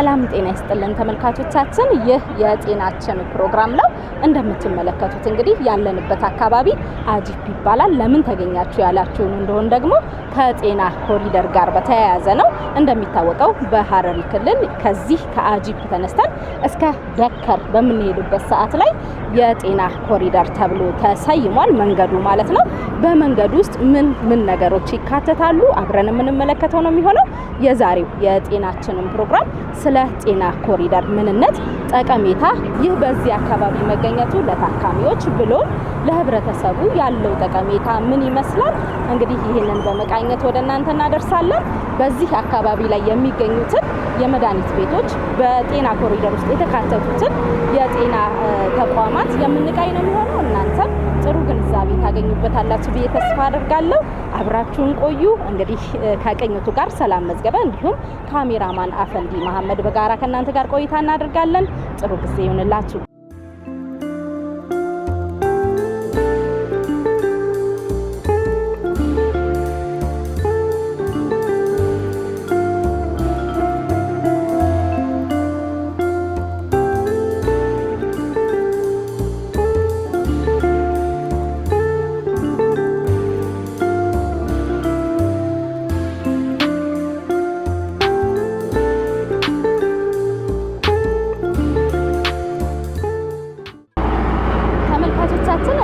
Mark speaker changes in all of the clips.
Speaker 1: ሰላም ጤና ይስጥልን ተመልካቾቻችን ይህ የጤናችን ፕሮግራም ነው እንደምትመለከቱት እንግዲህ ያለንበት አካባቢ አጂፕ ይባላል ለምን ተገኛችሁ ያላችሁን እንደሆነ ደግሞ ከጤና ኮሪደር ጋር በተያያዘ ነው እንደሚታወቀው በሐረሪ ክልል ከዚህ ከአጂፕ ተነስተን እስከ ደከር በመንሄድበት ሰዓት ላይ የጤና ኮሪደር ተብሎ ተሰይሟል መንገዱ ማለት ነው በመንገዱ ውስጥ ምን ነገሮች ይካተታሉ አብረን የምንመለከተው ነው የሚሆነው የዛሬው የጤናችንን ፕሮግራም ስለ ጤና ኮሪደር ምንነት ጠቀሜታ ይህ በዚህ አካባቢ መገኘቱ ለታካሚዎች ብሎ ለህብረተሰቡ ያለው ጠቀሜታ ምን ይመስላል እንግዲህ ይሄንን በመቃኘት ወደናንተ እናደርሳለን በዚህ አካባቢ ላይ የሚገኙትን የመድኃኒት ቤቶች በጤና ኮሪደር ውስጥ የተካተቱትን የጤና ተቋማት የምንቃኝ ነው የሚሆነው እናንተም ጥሩ ግንዛቤ ታገኙበታላችሁ ብዬ ተስፋ አደርጋለሁ አብራችሁን ቆዩ እንግዲህ ከቀኝቱ ጋር ሰላም መዝገበ እንዲሁም ካሜራማን አፈንዲ መሐመድ በጋራ ከናንተ ጋር ቆይታ እናደርጋለን ጥሩ ጊዜ ይሁንላችሁ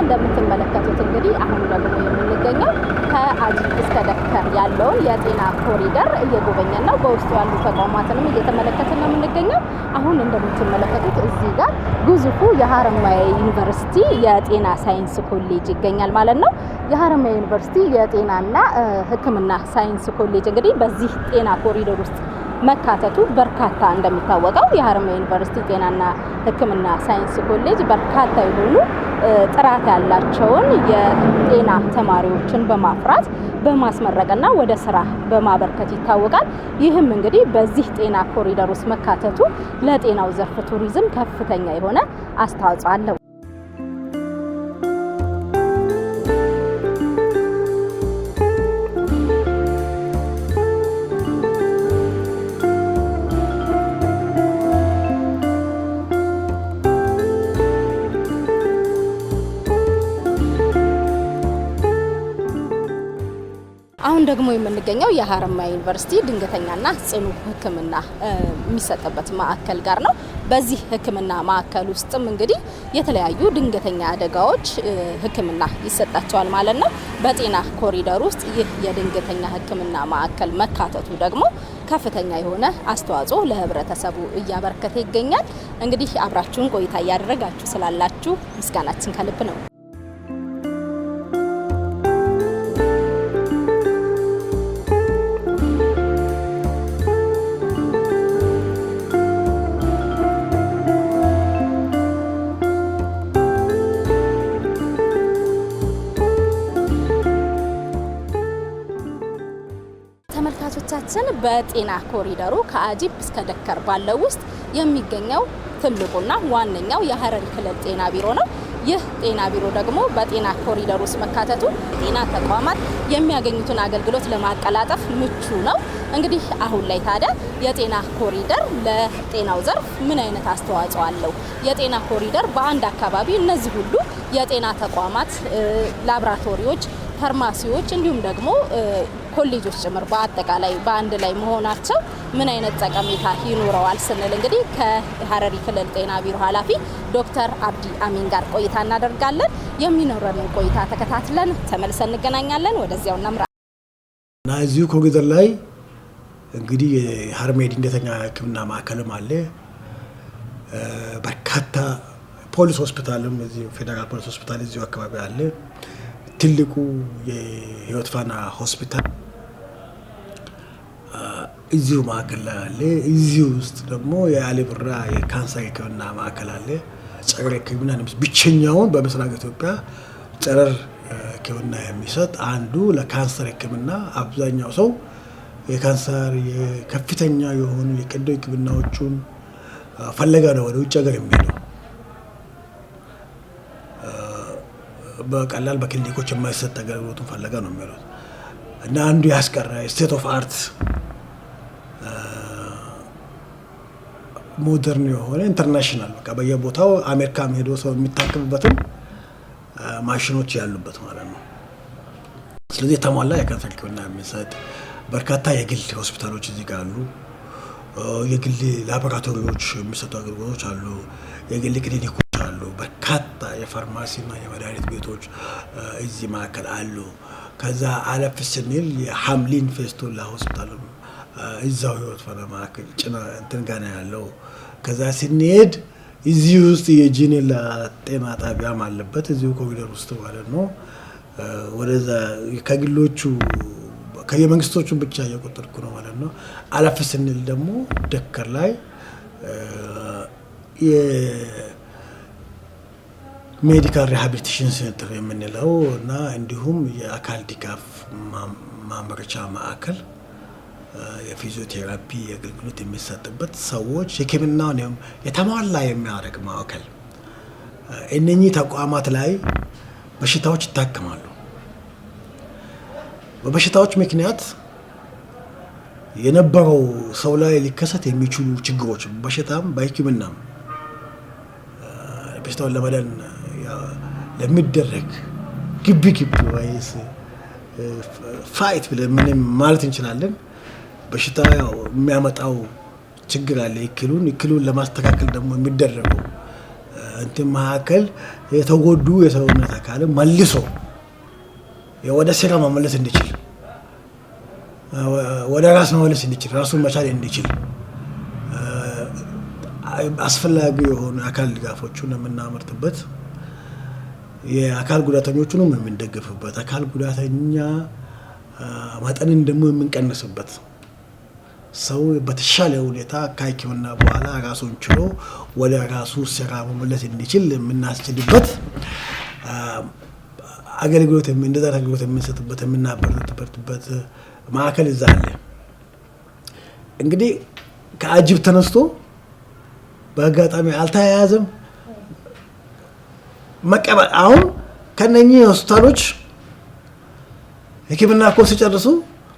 Speaker 1: እንደምትመለከቱት እንግዲህ አሁን ደግሞ የምንገኘው ከአጂፕ እስከ ደከር ያለው የጤና ኮሪደር እየጎበኘን ነው በውስጡ ያሉ ተቋማትንም እየተመለከትን ነው የምንገኘው አሁን እንደምትመለከቱት እዚህ ጋር ግዙፉ የሐረማያ ዩኒቨርሲቲ የጤና ሳይንስ ኮሌጅ ይገኛል ማለት ነው የሐረማያ ዩኒቨርሲቲ የጤናና ሕክምና ሳይንስ ኮሌጅ እንግዲህ በዚህ ጤና ኮሪደር ውስጥ መካተቱ በርካታ እንደሚታወቀው የሐረማያ ዩኒቨርሲቲ ጤናና ሕክምና ሳይንስ ኮሌጅ በርካታ የሆኑ ጥራት ያላቸውን የጤና ተማሪዎችን በማፍራት በማስመረቅና ወደ ስራ በማበርከት ይታወቃል ይህም እንግዲህ በዚህ ጤና ኮሪደር ውስጥ መካተቱ ለጤናው ዘርፍ ቱሪዝም ከፍተኛ የሆነ አስተዋጽኦ አለው አሁን ደግሞ የምንገኘው የሐረማያ ዩኒቨርሲቲ ድንገተኛና ጽኑ ህክምና የሚሰጥበት ማዕከል ጋር ነው በዚህ ህክምና ማዕከል ውስጥም እንግዲህ የተለያዩ ድንገተኛ አደጋዎች ህክምና ይሰጣቸዋል ማለት ነው በጤና ኮሪደር ውስጥ ይህ የድንገተኛ ህክምና ማዕከል መካተቱ ደግሞ ከፍተኛ የሆነ አስተዋጽኦ ለህብረተሰቡ እያበረከተ ይገኛል እንግዲህ አብራችሁን ቆይታ ያደረጋችሁ ስላላችሁ ምስጋናችን ከልብ ነው ተመልካቾቻችን በጤና ኮሪደሩ ከአጂፕ እስከ ደከር ባለው ውስጥ የሚገኘው ትልቁና ዋነኛው የሐረሪ ክልል ጤና ቢሮ ነው ይህ ጤና ቢሮ ደግሞ በጤና ኮሪደር ውስጥ መካተቱ ጤና ተቋማት የሚያገኙትን አገልግሎት ለማቀላጠፍ ምቹ ነው እንግዲህ አሁን ላይ ታዲያ የጤና ኮሪደር ለጤናው ዘርፍ ምን አይነት አስተዋጽኦ አለው የጤና ኮሪደር በአንድ አካባቢ እነዚህ ሁሉ የጤና ተቋማት ላብራቶሪዎች ፋርማሲዎች እንዲሁም ደግሞ ኮሌጆች ጭምር በአጠቃላይ በአንድ ላይ መሆናቸው ምን አይነት ጠቀሜታ ይኖረዋል ስንል እንግዲህ ከሐረሪ ክልል ጤና ቢሮ ኃላፊ ዶክተር አብዲ አሚን ጋር ቆይታ እናደርጋለን የሚኖረንን ቆይታ ተከታትለን ተመልሰን እንገናኛለን ወደዚያው እናምራ
Speaker 2: እና እዚሁ ኮሪደር ላይ እንግዲህ የሐረማያ ድንገተኛ ህክምና ማዕከልም አለ በርካታ ፖሊስ ሆስፒታልም እዚህ ፌደራል ፖሊስ ሆስፒታል እዚሁ አካባቢ አለ ትልቁ የህይወት ፋና ሆስፒታል እዚሁ ማዕከል ላይ አለ እዚሁ ውስጥ ደግሞ የአሊ ብራ የካንሰር ህክምና ማዕከል አለ ጨረር ህክምና ብቸኛውን በምስራቅ ኢትዮጵያ ጨረር ህክምና የሚሰጥ አንዱ ለካንሰር ህክምና አብዛኛው ሰው የካንሰር የከፍተኛ የሆኑ የቀዶ ህክምናዎችን ፈለጋ ነው ወደ ውጭ ሀገር የሚሄደው በቀላል በክሊኒኮች የማይሰጥ አገልግሎቱን ፈለጋ ነው የሚሉት እና አንዱ ያስቀረ ስቴት ኦፍ አርት ሞደርን የሆነ ኢንተርናሽናል በቃ በየቦታው አሜሪካ ሄዶ ሰው የሚታከምበትም ማሽኖች ያሉበት ማለት ነው። ስለዚህ የተሟላ የካንሰር ሕክምና የሚሰጥ በርካታ የግል ሆስፒታሎች እዚህ ጋር አሉ። የግል ላቦራቶሪዎች የሚሰጡ አገልግሎቶች አሉ። የግል ክሊኒኮች አሉ። በርካታ የፋርማሲና የመድኃኒት ቤቶች እዚህ ማዕከል አሉ። ከዛ አለፍ ስንል የሐምሊን ፌስቱላ ሆስፒታል እዛው ህይወት ፈና ማዕከል ጭና እንትን ጋር ነው ያለው። ከዛ ስንሄድ እዚህ ውስጥ የጂኔላ ጤና ጣቢያም አለበት እዚሁ ኮሪደር ውስጥ ማለት ነው። ወደዛ ከግሎቹ ከየመንግስቶቹን ብቻ እየቆጠርኩ ነው ማለት ነው። አለፍ ስንል ደግሞ ደከር ላይ የሜዲካል ሪሃቢሊቴሽን ሴንተር የምንለው እና እንዲሁም የአካል ድጋፍ ማምረቻ ማዕከል የፊዚዮቴራፒ አገልግሎት የሚሰጥበት ሰዎች ሕክምናውን የተሟላ የሚያደርግ ማዕከል። እነኚህ ተቋማት ላይ በሽታዎች ይታከማሉ። በበሽታዎች ምክንያት የነበረው ሰው ላይ ሊከሰት የሚችሉ ችግሮች በሽታም በሕክምናም በሽታውን ለመዳን ለሚደረግ ግቢ ወይስ ፋይት ብለን ምንም ማለት እንችላለን። በሽታ የሚያመጣው ችግር አለ። እክሉን ለማስተካከል ደግሞ የሚደረገው እንትን መካከል የተጎዱ የሰውነት አካል መልሶ ወደ ስራ መመለስ እንዲችል ወደ ራስ መመለስ እንዲችል ራሱን መቻል እንዲችል አስፈላጊ የሆኑ አካል ድጋፎችን የምናመርትበት የአካል ጉዳተኞቹንም የምንደግፍበት አካል ጉዳተኛ መጠንን ደግሞ የምንቀንስበት ሰው በተሻለ ሁኔታ ከሕክምና በኋላ ራሱን ችሎ ወደ ራሱ ስራ መመለስ እንዲችል የምናስችልበት አገልግሎት እንደዛ አገልግሎት የምንሰጥበት የምናበረታታበት ማዕከል እዛ አለ። እንግዲህ ከአጅብ ተነስቶ በአጋጣሚ አልተያያዘም መቀበል። አሁን ከነኚህ ሆስፒታሎች ሕክምና እኮ ሲጨርሱ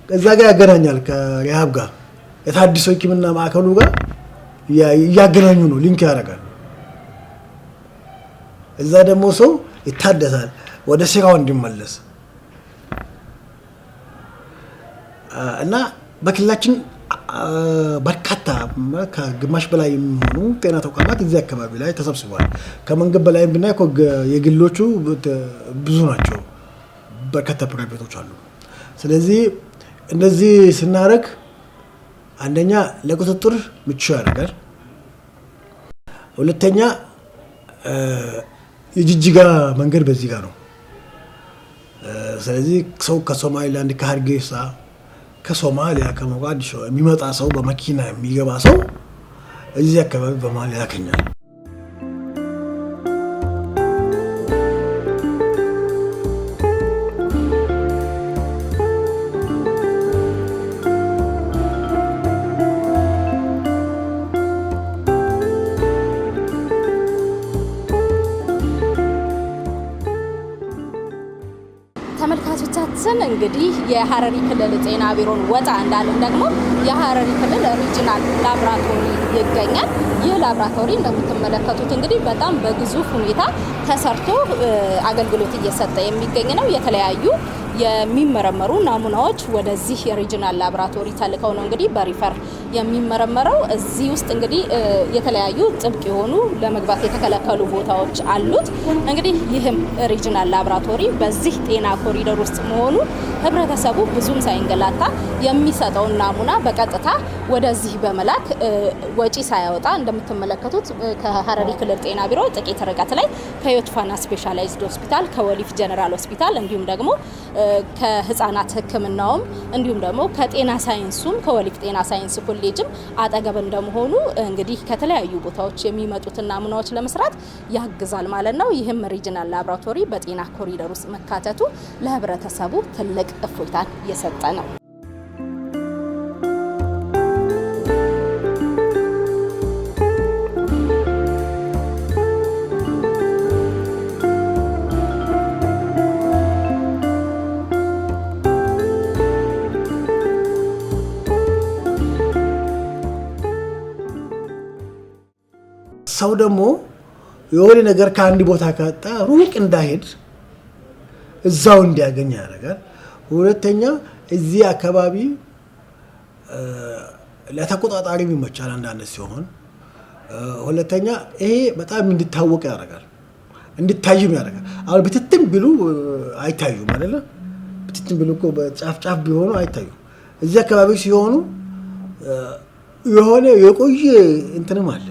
Speaker 2: እዛ ጋር ያገናኛል ከሪሃብ ጋር የታድሶ ሕክምና ማዕከሉ ጋር እያገናኙ ነው፣ ሊንክ ያደርጋል። እዛ ደግሞ ሰው ይታደሳል ወደ ስራው እንዲመለስ እና በክልላችን በርካታ ከግማሽ በላይ የሚሆኑ ጤና ተቋማት እዚህ አካባቢ ላይ ተሰብስበዋል። ከመንገድ በላይ ብናይ የግሎቹ ብዙ ናቸው፣ በርካታ ፕራይቬቶች አሉ። ስለዚህ እንደዚህ ስናደርግ አንደኛ ለቁጥጥር ምቹ ያደርጋል። ሁለተኛ የጅጅጋ መንገድ በዚህ ጋር ነው። ስለዚህ ሰው ከሶማሊላንድ ከሀርጌሳ ከሶማሊያ ከሞቃዲሾ የሚመጣ ሰው በመኪና የሚገባ ሰው እዚህ አካባቢ በመሀል ያገኛል።
Speaker 1: ተመልካቾቻችን እንግዲህ የሀረሪ ክልል ጤና ቢሮን ወጣ እንዳለን ደግሞ የሀረሪ ክልል ሪጂናል ላብራቶሪ ይገኛል። ይህ ላብራቶሪ እንደምትመለከቱት እንግዲህ በጣም በግዙፍ ሁኔታ ተሰርቶ አገልግሎት እየሰጠ የሚገኝ ነው። የተለያዩ የሚመረመሩ ናሙናዎች ወደዚህ የሪጂናል ላብራቶሪ ተልከው ነው እንግዲህ በሪፈር የሚመረመረው። እዚህ ውስጥ እንግዲህ የተለያዩ ጥብቅ የሆኑ ለመግባት የተከለከሉ ቦታዎች አሉት። እንግዲህ ይህም ሪጂናል ላብራቶሪ በዚህ ጤና ኮሪደር ውስጥ መሆኑ ህብረተሰቡ ብዙም ሳይንገላታ የሚሰጠውን ናሙና በቀጥታ ወደዚህ በመላክ ወጪ ሳያወጣ እንደምትመለከቱት ከሀረሪ ክልል ጤና ቢሮ ጥቂት ርቀት ላይ ከህይወት ፋና ስፔሻላይዝድ ሆስፒታል፣ ከወሊፍ ጀነራል ሆስፒታል እንዲሁም ደግሞ ከህፃናት ሕክምናውም እንዲሁም ደግሞ ከጤና ሳይንሱም ከወሊፍ ጤና ሳይንስ ኮሌጅም አጠገብ እንደመሆኑ እንግዲህ ከተለያዩ ቦታዎች የሚመጡትን ናሙናዎች ለመስራት ያግዛል ማለት ነው። ይህም ሪጂናል ላብራቶሪ በጤና ኮሪደር ውስጥ መካተቱ ለህብረተሰቡ ትልቅ እፎይታን የሰጠ ነው።
Speaker 2: ሰው ደግሞ የሆነ ነገር ከአንድ ቦታ ካጣ ሩቅ እንዳይሄድ እዛው እንዲያገኝ ያደርጋል። ሁለተኛ እዚህ አካባቢ ለተቆጣጣሪ ይመቻል አንዳንድ ሲሆን፣ ሁለተኛ ይሄ በጣም እንዲታወቅ ያደርጋል፣ እንዲታይም ያደርጋል። አሁን ብትትን ቢሉ አይታዩም አይደለ? ብትትን ቢሉ እኮ በጫፍ ቢሆኑ አይታዩም። እዚህ አካባቢ ሲሆኑ የሆነ የቆየ እንትንም አለ።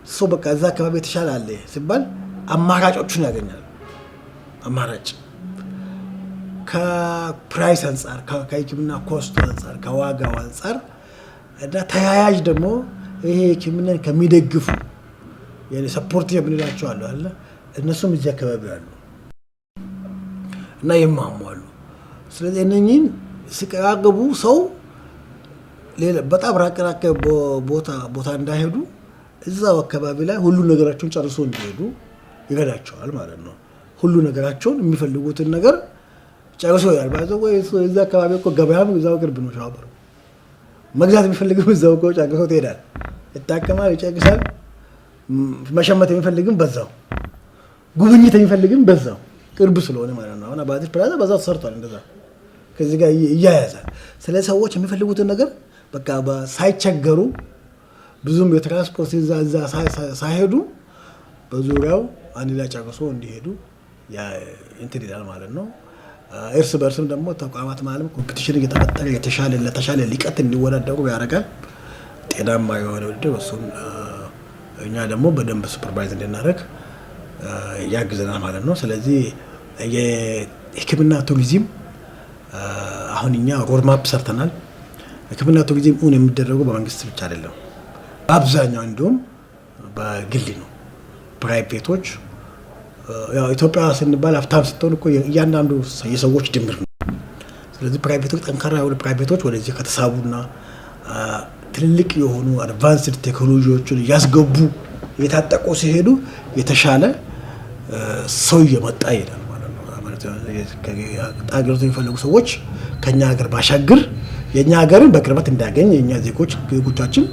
Speaker 2: ሰው በቃ እዛ አካባቢ የተሻለ አለ ሲባል አማራጮቹን ያገኛል። አማራጭ ከፕራይስ አንጻር፣ ከሕክምና ኮስቱ አንጻር፣ ከዋጋው አንጻር እና ተያያዥ ደግሞ ይሄ ሕክምናን ከሚደግፉ ሰፖርት የምንላቸው አሉ አለ እነሱም እዚህ አካባቢ አሉ እና ይማማሉ። ስለዚህ እነኚህን ሲቀራገቡ ሰው በጣም ራቅ ቦታ እንዳይሄዱ እዛው አካባቢ ላይ ሁሉ ነገራቸውን ጨርሶ እንዲሄዱ ይረዳቸዋል ማለት ነው። ሁሉ ነገራቸውን የሚፈልጉትን ነገር ጨርሶ ያል ባይዘው እዛ አካባቢ እኮ ገበያም እዛው ቅርብ ነው። ሻወር መግዛት የሚፈልግም እዛው እኮ ጨርሶ ይሄዳል፣ ይታከማል፣ ይጨርሳል። መሸመት የሚፈልግም በዛው፣ ጉብኝት የሚፈልግም በዛው ቅርብ ስለሆነ ማለት ነው። አሁን አባቴ ፕላዛ በዛው ተሰርቷል፣ እንደዛ ከዚህ ጋር ይያያዛል። ስለዚህ ሰዎች የሚፈልጉትን ነገር በቃ ሳይቸገሩ ብዙም የትራንስፖርት እዛ ሳይሄዱ በዙሪያው አንድ ላይ ጨርሶ እንዲሄዱ እንትን ይላል ማለት ነው። እርስ በርስም ደግሞ ተቋማት ማለት ኮምፒቲሽን እየተፈጠረ ለተሻለ ሊቀት እንዲወዳደሩ ያደርጋል። ጤናማ የሆነ ውድድር እሱን እኛ ደግሞ በደንብ ሱፐርቫይዝ እንድናደርግ ያግዘናል ማለት ነው። ስለዚህ የሕክምና ቱሪዝም አሁን እኛ ሮድማፕ ሰርተናል። ሕክምና ቱሪዝም እውን የሚደረገው በመንግስት ብቻ አይደለም፣ አብዛኛው እንዲሁም በግል ነው። ፕራይቬቶች ያው ኢትዮጵያ ስንባል ሀብታም ስትሆን እኮ እያንዳንዱ የሰዎች ድምር ነው። ስለዚህ ፕራይቬቶች ጠንካራ የሆኑ ፕራይቬቶች ወደዚህ ከተሳቡና ትልልቅ የሆኑ አድቫንስድ ቴክኖሎጂዎችን እያስገቡ እየታጠቁ ሲሄዱ የተሻለ ሰው እየመጣ ይሄዳል ማለት ነው። አገልግሎት የሚፈልጉ ሰዎች ከኛ ሀገር ባሻገር የኛ ሀገርን በቅርበት እንዲያገኝ የኛ ዜጎቻችን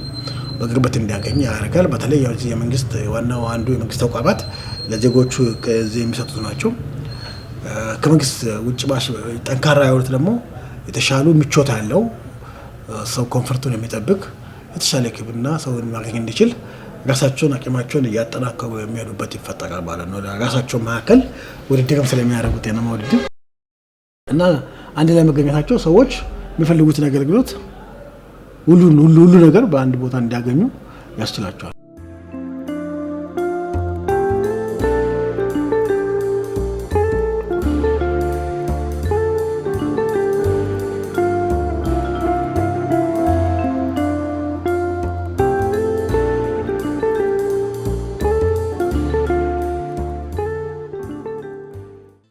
Speaker 2: በቅርበት እንዲያገኝ ያደርጋል። በተለይ የመንግስት ዋናው አንዱ የመንግስት ተቋማት ለዜጎቹ ከዚህ የሚሰጡት ናቸው። ከመንግስት ውጭ ጠንካራ የሆኑት ደግሞ የተሻሉ ምቾት ያለው ሰው ኮንፈርቱን የሚጠብቅ የተሻለ ሕክምና ሰውን ማግኘት እንዲችል ራሳቸውን አቅማቸውን እያጠናከሩ የሚሄዱበት ይፈጠራል ማለት ነው። ራሳቸው መካከል ውድድርም ስለሚያደርጉ ጤናማ ውድድር እና አንድ ላይ መገኘታቸው ሰዎች የሚፈልጉትን አገልግሎት ሁሉ ነገር በአንድ ቦታ እንዲያገኙ ያስችላቸዋል።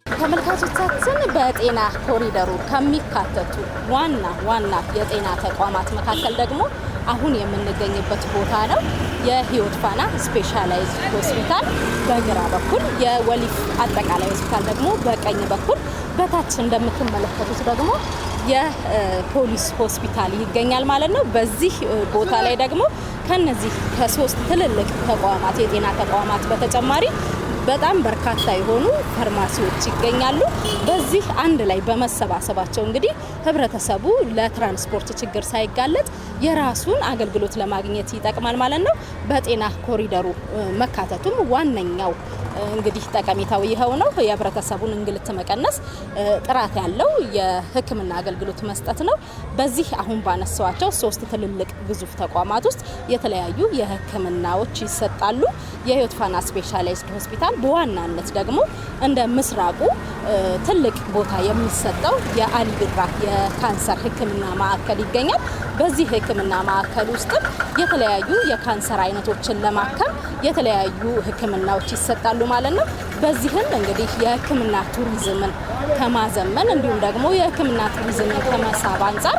Speaker 1: ተመልካቾቻችን በጤና ኮሪደሩ ከሚካተቱ ዋና የጤና ተቋማት መካከል ደግሞ አሁን የምንገኝበት ቦታ ነው። የህይወት ፋና ስፔሻላይዝድ ሆስፒታል በግራ በኩል፣ የወሊፍ አጠቃላይ ሆስፒታል ደግሞ በቀኝ በኩል፣ በታች እንደምትመለከቱት ደግሞ የፖሊስ ሆስፒታል ይገኛል ማለት ነው። በዚህ ቦታ ላይ ደግሞ ከነዚህ ከሶስት ትልልቅ ተቋማት የጤና ተቋማት በተጨማሪ በጣም በርካታ የሆኑ ፋርማሲዎች ይገኛሉ። በዚህ አንድ ላይ በመሰባሰባቸው እንግዲህ ህብረተሰቡ ለትራንስፖርት ችግር ሳይጋለጥ የራሱን አገልግሎት ለማግኘት ይጠቅማል ማለት ነው። በጤና ኮሪደሩ መካተቱም ዋነኛው እንግዲህ ጠቀሜታው ይኸው ነው። የህብረተሰቡን እንግልት መቀነስ፣ ጥራት ያለው የሕክምና አገልግሎት መስጠት ነው። በዚህ አሁን ባነሳዋቸው ሶስት ትልልቅ ግዙፍ ተቋማት ውስጥ የተለያዩ የሕክምናዎች ይሰጣሉ። የህይወት ፋና ስፔሻላይዝድ ሆስፒታል በዋናነት ደግሞ እንደ ምስራቁ ትልቅ ቦታ የሚሰጠው የአሊ ቢራ የካንሰር ሕክምና ማዕከል ይገኛል። በዚህ ሕክምና ማዕከል ውስጥ የተለያዩ የካንሰር አይነቶችን ለማከም የተለያዩ ሕክምናዎች ይሰጣሉ ማለት ነው። በዚህም እንግዲህ የሕክምና ቱሪዝምን ከማዘመን እንዲሁም ደግሞ የሕክምና ቱሪዝምን ከመሳብ አንጻር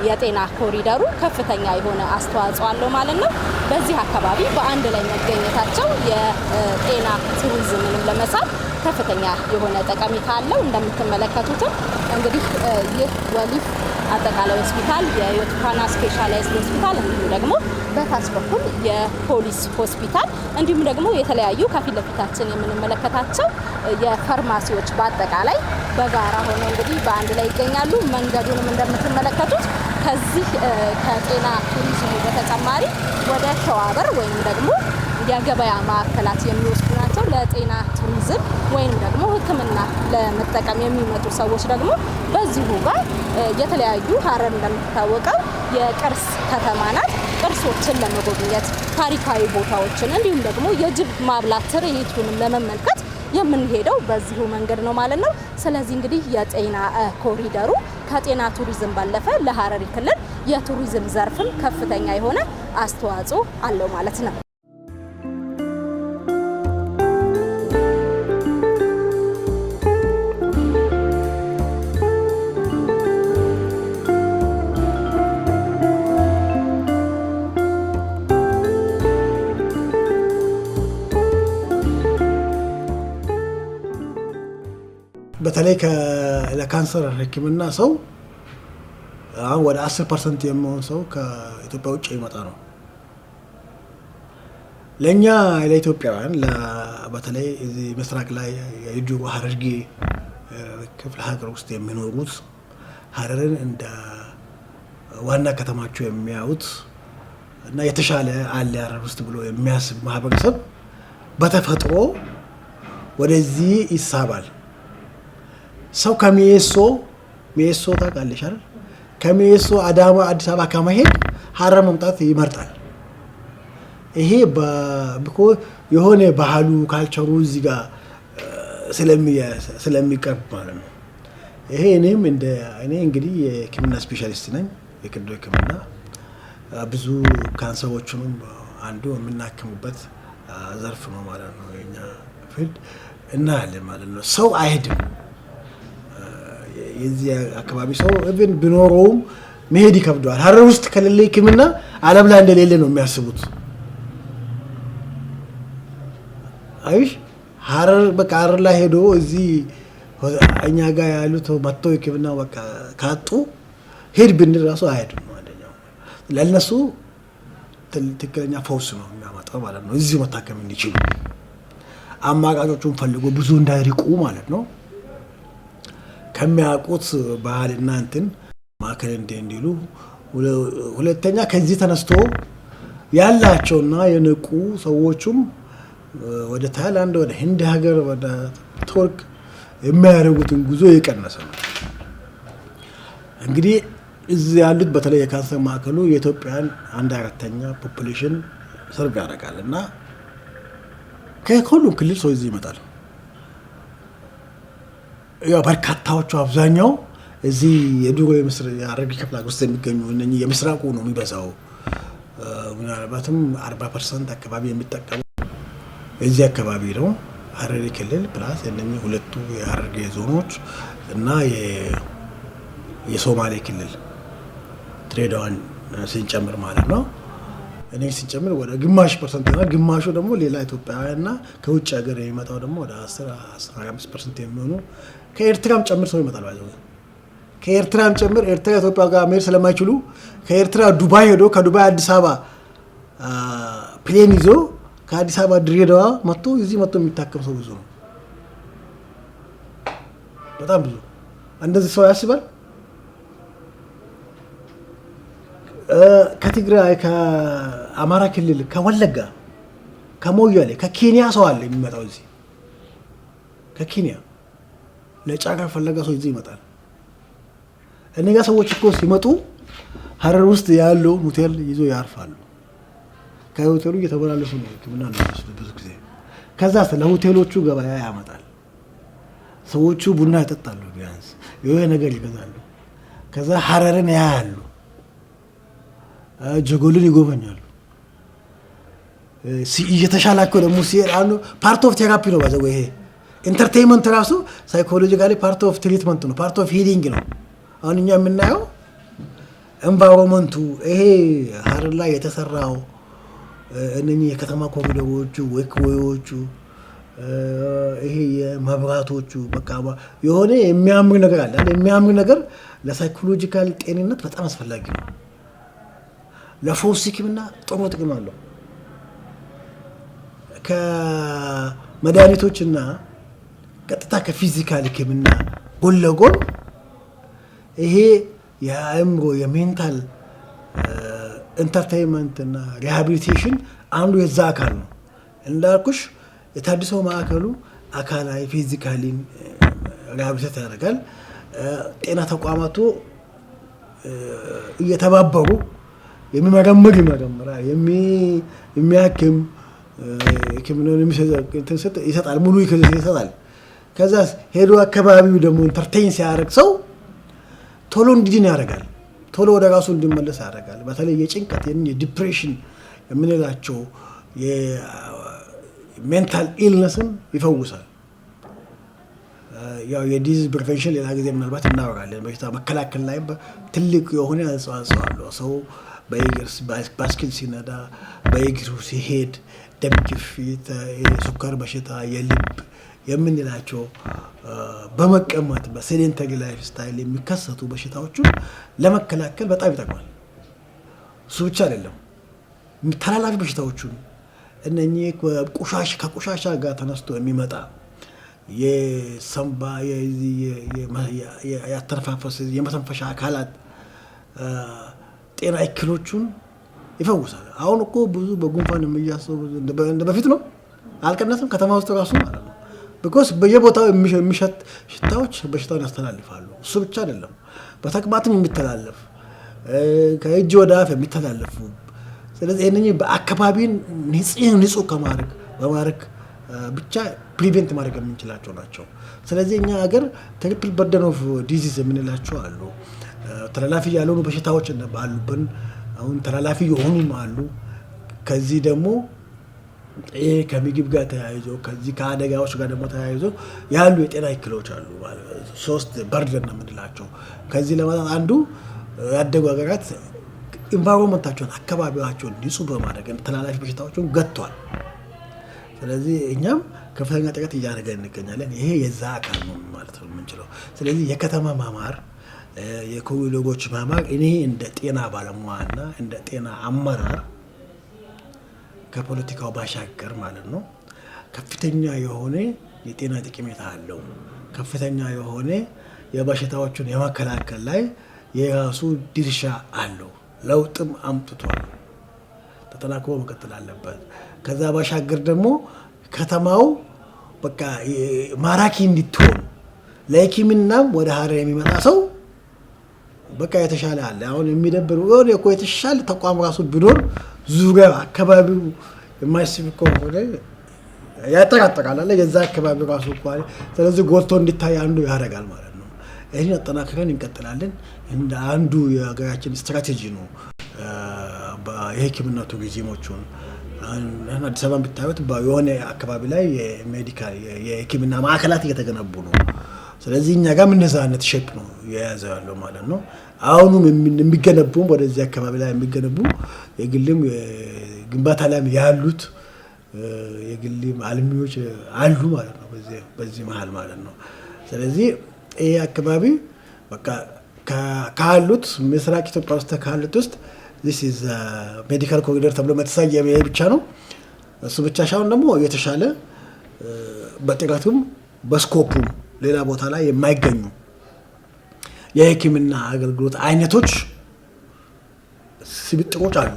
Speaker 1: የጤና ኮሪደሩ ከፍተኛ የሆነ አስተዋጽኦ አለው ማለት ነው። በዚህ አካባቢ በአንድ ላይ መገኘታቸው የጤና ቱሪዝምን ለመሳብ ከፍተኛ የሆነ ጠቀሜታ አለው። እንደምትመለከቱትም እንግዲህ ይህ ወሊፍ አጠቃላይ ሆስፒታል፣ የዮትካና ስፔሻላይዝድ ሆስፒታል እንዲሁም ደግሞ በታች በኩል የፖሊስ ሆስፒታል እንዲሁም ደግሞ የተለያዩ ከፊት ለፊታችን የምንመለከታቸው የፋርማሲዎች በአጠቃላይ በጋራ ሆነው እንግዲህ በአንድ ላይ ይገኛሉ። መንገዱንም እንደምትመለከቱት ከዚህ ከጤና ቱሪዝሙ በተጨማሪ ወደ ሸዋበር ወይም ደግሞ የገበያ ማዕከላት የሚወስዱ ናቸው። ለጤና ቱሪዝም ወይም ደግሞ ሕክምና ለመጠቀም የሚመጡ ሰዎች ደግሞ በዚሁ ጋር የተለያዩ ሀረር እንደምትታወቀው የቅርስ ከተማ ናት። ቅርሶችን ለመጎብኘት ታሪካዊ ቦታዎችን እንዲሁም ደግሞ የጅብ ማብላት ትርኢቱንም ለመመልከት የምንሄደው በዚሁ መንገድ ነው ማለት ነው። ስለዚህ እንግዲህ የጤና ኮሪደሩ ከጤና ቱሪዝም ባለፈ ለሀረሪ ክልል የቱሪዝም ዘርፍም ከፍተኛ የሆነ አስተዋጽኦ አለው ማለት ነው።
Speaker 2: በተለይ ለካንሰር ህክምና ሰው አሁን ወደ 10% የሚሆን ሰው ከኢትዮጵያ ውጭ ይመጣ ነው። ለኛ ለኢትዮጵያውያን በተለይ እዚህ ምስራቅ ላይ የጁ ሀረርጌ ክፍለ ሀገር ውስጥ የሚኖሩት ሀረርን እንደ ዋና ከተማቸው የሚያዩት እና የተሻለ አለ ሀረር ውስጥ ብሎ የሚያስብ ማህበረሰብ በተፈጥሮ ወደዚህ ይሳባል። ሰው ከሚኤሶ ታውቃለሽ አይደል? ከሚኤሶ አዳማ፣ አዲስ አበባ ከመሄድ ሀረር መምጣት ይመርጣል። ይሄ የሆነ ባህሉ ካልቸሩ እዚህ ጋር ስለሚቀርብ ማለት ነው። ይሄ እኔ እንግዲህ የህክምና ስፔሻሊስት ነኝ። የቀዶ ህክምና ብዙ ካንሰሮችንም አንዱ የምናክምበት ዘርፍ ነው ማለት ነው። የኛ ፊልድ እናያለን ማለት ነው። ሰው አይሄድም። የዚህ አካባቢ ሰው ኢቭን ቢኖረውም መሄድ ይከብደዋል። ሀረር ውስጥ ከሌለ ህክምና ዓለም ላይ እንደሌለ ነው የሚያስቡት። አይሽ ሀረር ላይ ሄዶ እዚህ እኛ ጋር ያሉት መጥቶ ህክምና በቃ ካጡ ሄድ ብንል ራሱ አይሄድም። አንደኛው ለነሱ ትክክለኛ ፈውስ ነው የሚያመጣው ማለት ነው። እዚህ መታከም እንዲችሉ አማራጮቹን ፈልጎ ብዙ እንዳይርቁ ማለት ነው። ከሚያውቁት ባህልና እንትን ማከለ እንዲሉ ሁለተኛ ከዚህ ተነስቶ ያላቸውና የነቁ ሰዎችም ወደ ታይላንድ፣ ወደ ህንድ ሀገር፣ ወደ ቱርክ የሚያደርጉትን ጉዞ የቀነሰ ነው። እንግዲህ እዚህ ያሉት በተለይ የካንሰር ማዕከሉ የኢትዮጵያን 1/4 ፖፑሌሽን ሰርቭ ያደርጋል እና ከሁሉም ክልል ሰው እዚህ ይመጣል። ያው በርካታዎቹ አብዛኛው እዚህ የድሮ የሀረርጌ ክፍለ ሀገር ውስጥ የሚገኙ እነኚህ የምስራቁ ነው የሚበዛው። ምናልባትም 40% አካባቢ የሚጠቀሙ እዚህ አካባቢ ነው። ሀረሪ ክልል ፕላስ እነኚህ ሁለቱ የሀረርጌ ዞኖች እና የሶማሌ ክልል ድሬዳዋን ስንጨምር ማለት ነው። እኔ ስንጨምር ወደ ግማሽ ፐርሰንት እና ግማሹ ደግሞ ሌላ ኢትዮጵያውያንና ከውጭ ሀገር የሚመጣው ደግሞ ወደ 10-15% የሚሆኑ ከኤርትራም ጨምር ሰው ይመጣል። ባይዘው ከኤርትራም ጨምር ኤርትራ ኢትዮጵያ ጋር መሄድ ስለማይችሉ ከኤርትራ ዱባይ ሄዶ ከዱባይ አዲስ አበባ ፕሌን ይዞ ከአዲስ አበባ ድሬዳዋ መጥቶ እዚህ መጥቶ የሚታከም ሰው ብዙ ነው። በጣም ብዙ እንደዚህ ሰው ያስባል። ከትግራይ፣ ከአማራ ክልል፣ ከወለጋ፣ ከሞያሌ፣ ከኬንያ ሰው አለ የሚመጣው እዚህ። ከኬንያ ለጫካ ፈለጋ ሰው እዚህ ይመጣል። እነኛ ሰዎች እኮ ሲመጡ ሀረር ውስጥ ያለው ሆቴል ይዞ ያርፋሉ። ከሆቴሉ እየተበላለሱ ነው ህክምና ነው ብዙ ጊዜ። ከዛ ለሆቴሎቹ ገበያ ያመጣል። ሰዎቹ ቡና ይጠጣሉ፣ ቢያንስ የሆነ ነገር ይገዛሉ። ከዛ ሀረርን ያያሉ፣ ጀጎልን ይጎበኛሉ። እየተሻላቸው ደግሞ ሲሄድ ፓርት ኦፍ ቴራፒ ነው። ባዘው ይሄ ኢንተርቴይንመንት ራሱ ሳይኮሎጂካሊ ፓርት ኦፍ ትሪትመንት ነው፣ ፓርት ኦፍ ሂሊንግ ነው። አሁን እኛ የምናየው ኤንቫይሮንመንቱ ይሄ ሀረር ላይ የተሰራው እነኚህ የከተማ ኮሪደሮቹ፣ ወክዌዎቹ፣ ይሄ የመብራቶቹ በቃ የሆነ የሚያምር ነገር አለ። የሚያምር ነገር ለሳይኮሎጂካል ጤንነት በጣም አስፈላጊ ነው። ለፈውስ ሕክምና ጥሩ ጥቅም አለው። ከመድኃኒቶችና ቀጥታ ከፊዚካል ሕክምና ጎን ለጎን ይሄ የአእምሮ የሜንታል ኢንተርቴይንመንት እና ሪሃቢሊቴሽን አንዱ የዛ አካል ነው። እንዳልኩሽ የታድሶ ማዕከሉ አካላዊ ፊዚካሊ ሪሃቢሊቴት ያደርጋል። ጤና ተቋማቱ እየተባበሩ የሚመረምር ይመረምራል፣ የሚያክም ሕክምናውን ይሰጣል፣ ሙሉ ይሰጣል። ከዛ ሄዶ አካባቢው ደግሞ ኢንተርቴይን ሲያደርግ ሰው ቶሎ እንዲድን ያደርጋል፣ ቶሎ ወደ ራሱ እንዲመለስ ያደርጋል። በተለይ የጭንቀት የዲፕሬሽን የምንላቸው የሜንታል ኢልነስን ይፈውሳል። ያው የዲዚዝ ፕሪቨንሽን ሌላ ጊዜ ምናልባት እናወራለን። በሽታ መከላከል ላይ ትልቅ የሆነ አስተዋጽኦ አለው። ሰው በእግር ባስኬት ሲነዳ፣ በእግሩ ሲሄድ ደም ግፊት፣ የስኳር በሽታ፣ የልብ የምንላቸው በመቀመጥ በሴዴንተሪ ላይፍ ስታይል የሚከሰቱ በሽታዎችን ለመከላከል በጣም ይጠቅማል። እሱ ብቻ አይደለም፣ ተላላፊ በሽታዎቹን እነኚህ ከቆሻሻ ጋር ተነስቶ የሚመጣ የሰንባ ያተነፋፈስ የመተንፈሻ አካላት ጤና እክሎቹን ይፈውሳል። አሁን እኮ ብዙ በጉንፋን የሚያሰው እንደ በፊት ነው፣ አልቀነሰም። ከተማ ውስጥ ራሱ ማለት ነው። ቢኮዝ በየቦታው የሚሸት ሽታዎች በሽታውን ያስተላልፋሉ። እሱ ብቻ አይደለም፣ በተቅማጥም የሚተላለፍ ከእጅ ወደ አፍ የሚተላለፉ። ስለዚህ እነኚህ በአካባቢን ንጹህ በማድረግ ብቻ ፕሪቬንት ማድረግ የምንችላቸው ናቸው። ስለዚህ እኛ ሀገር ትሪፕል በርደን ኦፍ ዲዚዝ የምንላቸው አሉ። ተላላፊ ያልሆኑ በሽታዎች አሉብን። አሁን ተላላፊ የሆኑም አሉ። ከዚህ ደግሞ ከምግብ ጋር ተያይዞ ከዚህ ከአደጋዎች ጋር ደግሞ ተያይዞ ያሉ የጤና እክሎች አሉ። 3 በርደን ነው የምንላቸው። ከዚህ ለማለት አንዱ ያደጉ ሀገራት ኢንቫይሮንመንታቸውን አካባቢያቸውን ንጹህ በማድረግ ተላላፊ በሽታዎችን ገጥቷል። ስለዚህ እኛም ከፍተኛ ጥረት እያደረገን እንገኛለን። ይሄ የዛ አካል ነው ማለት ነው የምንችለው። ስለዚህ የከተማ ማማር፣ የኮሪዶሮች ማማር እኔ እንደ ጤና ባለሙያና እንደ ጤና አመራር ከፖለቲካው ባሻገር ማለት ነው ከፍተኛ የሆነ የጤና ጠቀሜታ አለው። ከፍተኛ የሆነ የበሽታዎችን የመከላከል ላይ የራሱ ድርሻ አለው። ለውጥም አምጥቷል። ተጠናክሮ መቀጠል አለበት። ከዛ ባሻገር ደግሞ ከተማው በቃ ማራኪ እንድትሆን ለሕክምናም ወደ ሀረር የሚመጣ ሰው በቃ የተሻለ አለ። አሁን የሚደብር ወደ እኮ የተሻለ ተቋም ራሱ ቢኖር ዙሪያ አካባቢው የማይስብ ከሆነ ያጠቃጥቃል አለ የዛ አካባቢ ራሱ እኮ አለ። ስለዚህ ጎልቶ እንዲታይ አንዱ ያደርጋል ማለት ነው። ይሄን አጠናክረን እንቀጥላለን። እንደ አንዱ የሀገራችን ስትራቴጂ ነው። የሕክምና ቱሪዝሞቹን አዲስ አበባ ብታዩት የሆነ አካባቢ ላይ የሜዲካል የሕክምና ማዕከላት እየተገነቡ ነው። ስለዚህ እኛ ጋር እንደዛ አይነት ሼፕ ነው የያዘው ያለው ማለት ነው። አሁንም የሚገነቡም ወደዚህ አካባቢ ላይ የሚገነቡ የግልም ግንባታ ላይ ያሉት የግልም አልሚዎች አሉ ማለት ነው በዚህ መሀል ማለት ነው። ስለዚህ ይሄ አካባቢ በቃ ካሉት ምስራቅ ኢትዮጵያ ውስጥ ካሉት ውስጥ this is ሜዲካል ኮሪደር ተብሎ መተሰየመ ብቻ ነው። እሱ ብቻ ሳይሆን ደግሞ የተሻለ በጥራቱም በስኮፑም ሌላ ቦታ ላይ የማይገኙ የሕክምና አገልግሎት አይነቶች ስብጥሮች አሉ።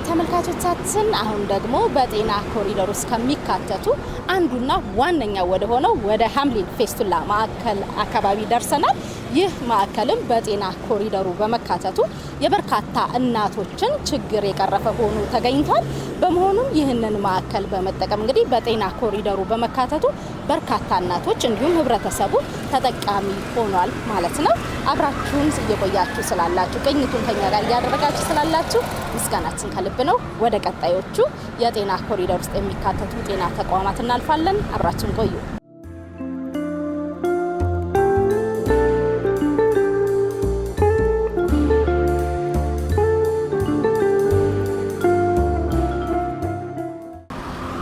Speaker 1: ተመልካቾቻችን አሁን ደግሞ በጤና ኮሪደር ውስጥ ከሚካተቱ አንዱና ዋነኛው ወደ ሆነው ወደ ሀምሊን ፌስቱላ ማዕከል አካባቢ ደርሰናል። ይህ ማዕከልም በጤና ኮሪደሩ በመካተቱ የበርካታ እናቶችን ችግር የቀረፈ ሆኖ ተገኝቷል። በመሆኑም ይህንን ማዕከል በመጠቀም እንግዲህ በጤና ኮሪደሩ በመካተቱ በርካታ እናቶች እንዲሁም ህብረተሰቡ ተጠቃሚ ሆኗል ማለት ነው። አብራችሁን እየቆያችሁ ስላላችሁ ቅኝቱን ከኛ ጋር እያደረጋችሁ ስላላችሁ ምስጋናችን ከልብ ነው። ወደ ቀጣዮቹ የጤና ኮሪደር ውስጥ የሚካተቱ ጤና ተቋማት እናልፋለን። አብራችሁን ቆዩ።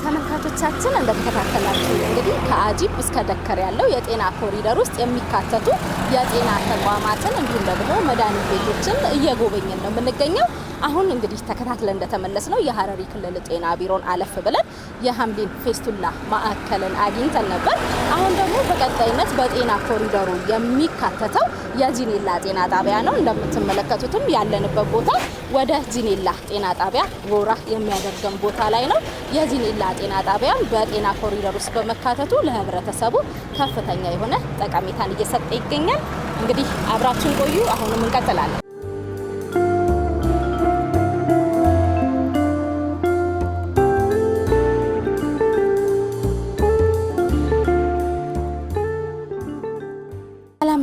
Speaker 1: ተመልካቾቻችን እንደተከታተላችሁ እንግዲህ ከአጂፕ እስከ ደከር ያለው የጤና ኮሪደር ውስጥ የሚካተቱ የጤና ተቋማትን እንዲሁም ደግሞ መድኃኒት ቤቶችን እየጎበኘን ነው የምንገኘው። አሁን እንግዲህ ተከታትለን እንደተመለስነው የሀረሪ ክልል ጤና ቢሮን አለፍ ብለን የሐምሊን ፌስቱላ ማዕከልን አግኝተን ነበር። አሁን ደግሞ በቀጣይነት በጤና ኮሪደሩ የሚካተተው የጂኔላ ጤና ጣቢያ ነው። እንደምትመለከቱትም ያለንበት ቦታ ወደ ጂኔላ ጤና ጣቢያ ጎራ የሚያደርገን ቦታ ላይ ነው። የጂኔላ ጤና ጣቢያ በጤና ኮሪደር ውስጥ በመካተቱ ለህብረተሰቡ ከፍተኛ የሆነ ጠቀሜታን እየሰጠ ይገኛል። እንግዲህ አብራችን ቆዩ። አሁንም እንቀጥላለን።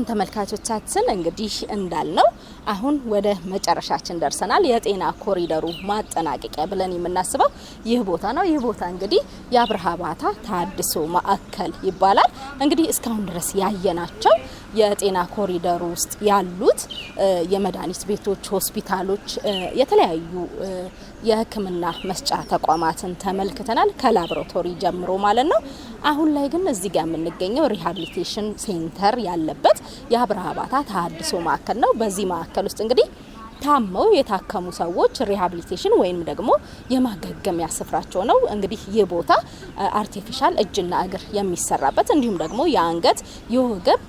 Speaker 1: ተመልካቾቻችን እንግዲህ እንዳልነው አሁን ወደ መጨረሻችን ደርሰናል። የጤና ኮሪደሩ ማጠናቀቂያ ብለን የምናስበው ይህ ቦታ ነው። ይህ ቦታ እንግዲህ የአብርሃ ባታ ተሃድሶ ማዕከል ይባላል። እንግዲህ እስካሁን ድረስ ያየናቸው የጤና ኮሪደሩ ውስጥ ያሉት የመድኃኒት ቤቶች፣ ሆስፒታሎች፣ የተለያዩ የሕክምና መስጫ ተቋማትን ተመልክተናል ከላቦራቶሪ ጀምሮ ማለት ነው። አሁን ላይ ግን እዚህ ጋር የምንገኘው ሪሃቢሊቴሽን ሴንተር ያለበት የአብርሃ ባታ ተሃድሶ ማዕከል ነው። በዚህ ማዕከል ውስጥ እንግዲህ ታመው የታከሙ ሰዎች ሪሃቢሊቴሽን ወይም ደግሞ የማገገሚያ ስፍራቸው ነው። እንግዲህ ይህ ቦታ አርቲፊሻል እጅና እግር የሚሰራበት እንዲሁም ደግሞ የአንገት የወገብ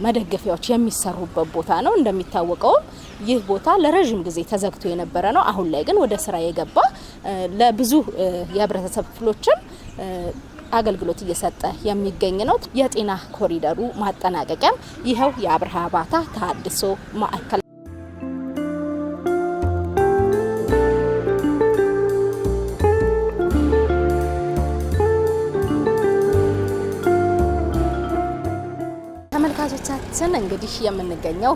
Speaker 1: መደገፊያዎች የሚሰሩበት ቦታ ነው። እንደሚታወቀው ይህ ቦታ ለረጅም ጊዜ ተዘግቶ የነበረ ነው። አሁን ላይ ግን ወደ ስራ የገባ ለብዙ የህብረተሰብ ክፍሎችም አገልግሎት እየሰጠ የሚገኝ ነው። የጤና ኮሪደሩ ማጠናቀቂያም ይኸው የአብርሃ ባታ ተሃድሶ ማዕከል ተመልካቾቻችን እንግዲህ የምንገኘው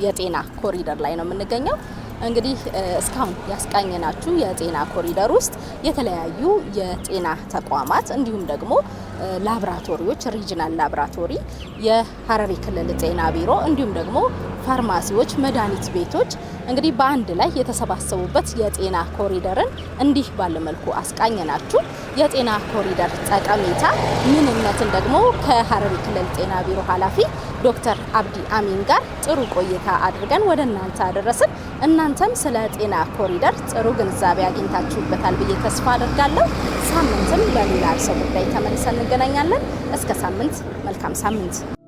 Speaker 1: የጤና ኮሪደር ላይ ነው የምንገኘው። እንግዲህ እስካሁን ያስቃኘናችሁ የጤና ኮሪደር ውስጥ የተለያዩ የጤና ተቋማት እንዲሁም ደግሞ ላቦራቶሪዎች፣ ሪጂናል ላቦራቶሪ፣ የሀረሪ ክልል ጤና ቢሮ እንዲሁም ደግሞ ፋርማሲዎች፣ መድኃኒት ቤቶች እንግዲህ በአንድ ላይ የተሰባሰቡበት የጤና ኮሪደርን እንዲህ ባለ መልኩ አስቃኘናችሁ። የጤና ኮሪደር ጠቀሜታ ምንነትን ደግሞ ከሀረሪ ክልል ጤና ቢሮ ኃላፊ ዶክተር አብዲ አሚን ጋር ጥሩ ቆይታ አድርገን ወደ እናንተ አደረስን። እናንተም ስለ ጤና ኮሪደር ጥሩ ግንዛቤ አግኝታችሁበታል ብዬ ተስፋ አደርጋለሁ። ሳምንትም በሌላ ርዕሰ ጉዳይ ተመልሰን እንገናኛለን። እስከ ሳምንት፣ መልካም ሳምንት።